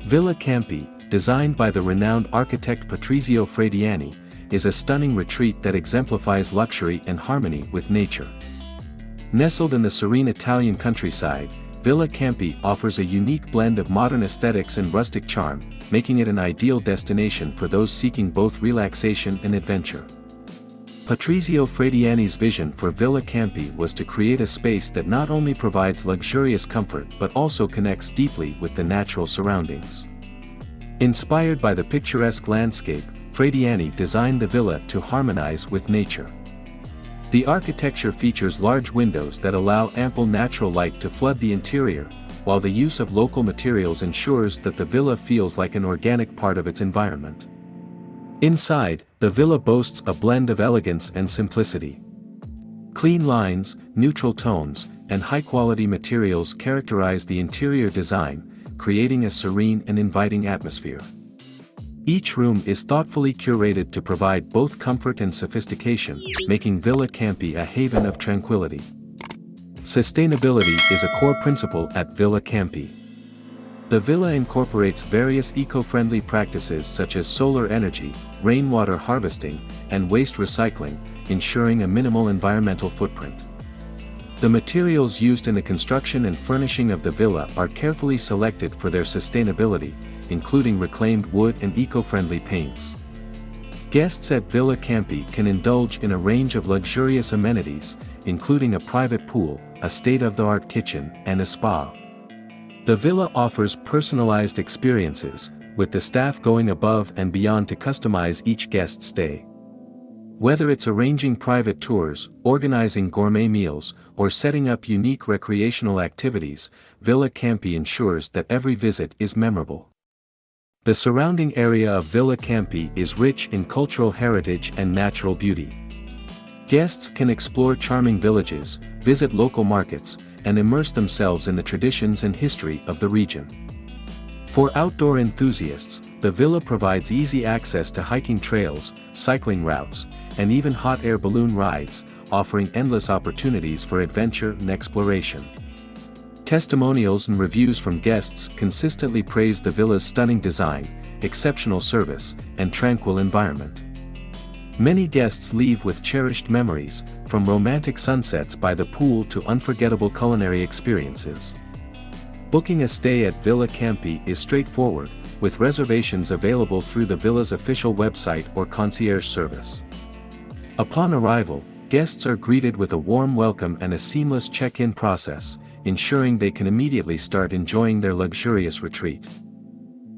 Villa Campi, designed by the renowned architect Patrizio Fradiani, is a stunning retreat that exemplifies luxury and harmony with nature. Nestled in the serene Italian countryside, Villa Campi offers a unique blend of modern aesthetics and rustic charm, making it an ideal destination for those seeking both relaxation and adventure. Patrizio Fradiani's vision for Villa Campi was to create a space that not only provides luxurious comfort but also connects deeply with the natural surroundings. Inspired by the picturesque landscape, Fradiani designed the villa to harmonize with nature. The architecture features large windows that allow ample natural light to flood the interior, while the use of local materials ensures that the villa feels like an organic part of its environment. Inside, the villa boasts a blend of elegance and simplicity. Clean lines, neutral tones, and high-quality materials characterize the interior design, creating a serene and inviting atmosphere. Each room is thoughtfully curated to provide both comfort and sophistication, making Villa Campi a haven of tranquility. Sustainability is a core principle at Villa Campi. The villa incorporates various eco-friendly practices such as solar energy, rainwater harvesting, and waste recycling, ensuring a minimal environmental footprint. The materials used in the construction and furnishing of the villa are carefully selected for their sustainability, including reclaimed wood and eco-friendly paints. Guests at Villa Campi can indulge in a range of luxurious amenities, including a private pool, a state-of-the-art kitchen, and a spa. The villa offers personalized experiences, with the staff going above and beyond to customize each guest's stay. Whether it's arranging private tours, organizing gourmet meals, or setting up unique recreational activities, Villa Campi ensures that every visit is memorable. The surrounding area of Villa Campi is rich in cultural heritage and natural beauty. Guests can explore charming villages, visit local markets, and immerse themselves in the traditions and history of the region. For outdoor enthusiasts, the villa provides easy access to hiking trails, cycling routes, and even hot air balloon rides, offering endless opportunities for adventure and exploration. Testimonials and reviews from guests consistently praise the villa's stunning design, exceptional service, and tranquil environment. Many guests leave with cherished memories, from romantic sunsets by the pool to unforgettable culinary experiences. Booking a stay at Villa Campi is straightforward, with reservations available through the villa's official website or concierge service. Upon arrival, guests are greeted with a warm welcome and a seamless check-in process, ensuring they can immediately start enjoying their luxurious retreat.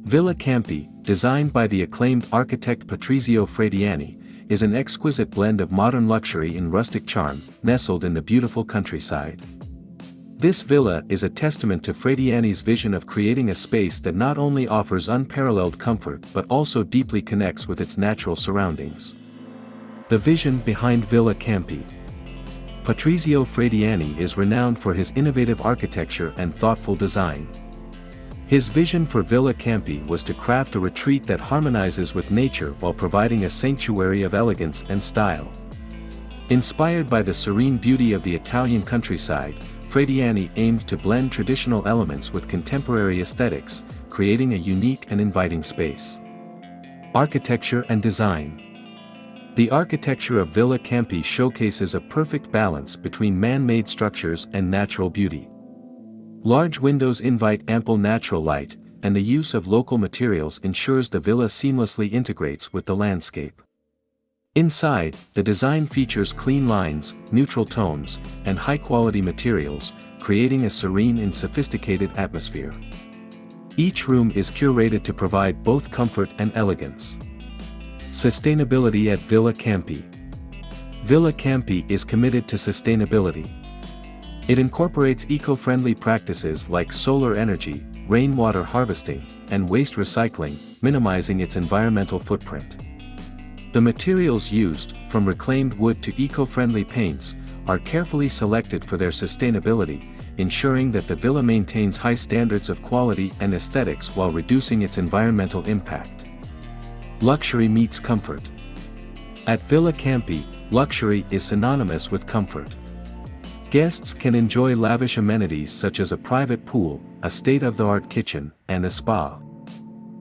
Villa Campi, designed by the acclaimed architect Patrizio Fradiani, is an exquisite blend of modern luxury and rustic charm, nestled in the beautiful countryside. This villa is a testament to Fradiani's vision of creating a space that not only offers unparalleled comfort but also deeply connects with its natural surroundings. The vision behind Villa Campi. Patrizio Fradiani is renowned for his innovative architecture and thoughtful design. His vision for Villa Campi was to craft a retreat that harmonizes with nature while providing a sanctuary of elegance and style. Inspired by the serene beauty of the Italian countryside, Fradiani aimed to blend traditional elements with contemporary aesthetics, creating a unique and inviting space. Architecture and design. The architecture of Villa Campi showcases a perfect balance between man-made structures and natural beauty. Large windows invite ample natural light, and the use of local materials ensures the villa seamlessly integrates with the landscape. Inside, the design features clean lines, neutral tones, and high-quality materials, creating a serene and sophisticated atmosphere. Each room is curated to provide both comfort and elegance. Sustainability at Villa Campi. Villa Campi is committed to sustainability. It incorporates eco-friendly practices like solar energy, rainwater harvesting, and waste recycling, minimizing its environmental footprint. The materials used, from reclaimed wood to eco-friendly paints, are carefully selected for their sustainability, ensuring that the villa maintains high standards of quality and aesthetics while reducing its environmental impact. Luxury meets comfort. At Villa Campi, luxury is synonymous with comfort. Guests can enjoy lavish amenities such as a private pool, a state-of-the-art kitchen, and a spa.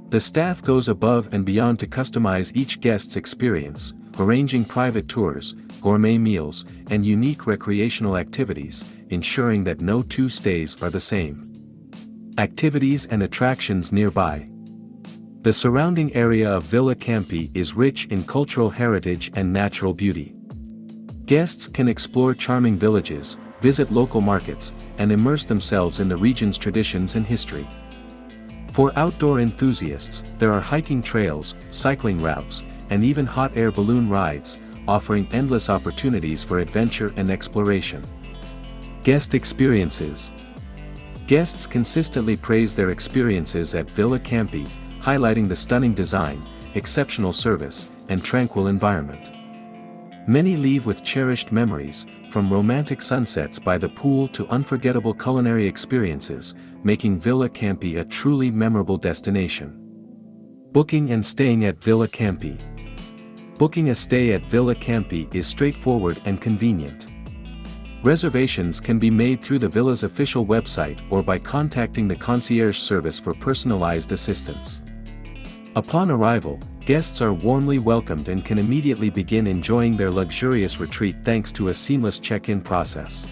The staff goes above and beyond to customize each guest's experience, arranging private tours, gourmet meals, and unique recreational activities, ensuring that no two stays are the same. Activities and attractions nearby. The surrounding area of Villa Campi is rich in cultural heritage and natural beauty. Guests can explore charming villages, visit local markets, and immerse themselves in the region's traditions and history. For outdoor enthusiasts, there are hiking trails, cycling routes, and even hot air balloon rides, offering endless opportunities for adventure and exploration. Guest experiences. Guests consistently praise their experiences at Villa Campi, highlighting the stunning design, exceptional service, and tranquil environment. Many leave with cherished memories, from romantic sunsets by the pool to unforgettable culinary experiences, making Villa Campi a truly memorable destination. Booking and staying at Villa Campi. Booking a stay at Villa Campi is straightforward and convenient. Reservations can be made through the villa's official website or by contacting the concierge service for personalized assistance. Upon arrival, guests are warmly welcomed and can immediately begin enjoying their luxurious retreat thanks to a seamless check-in process.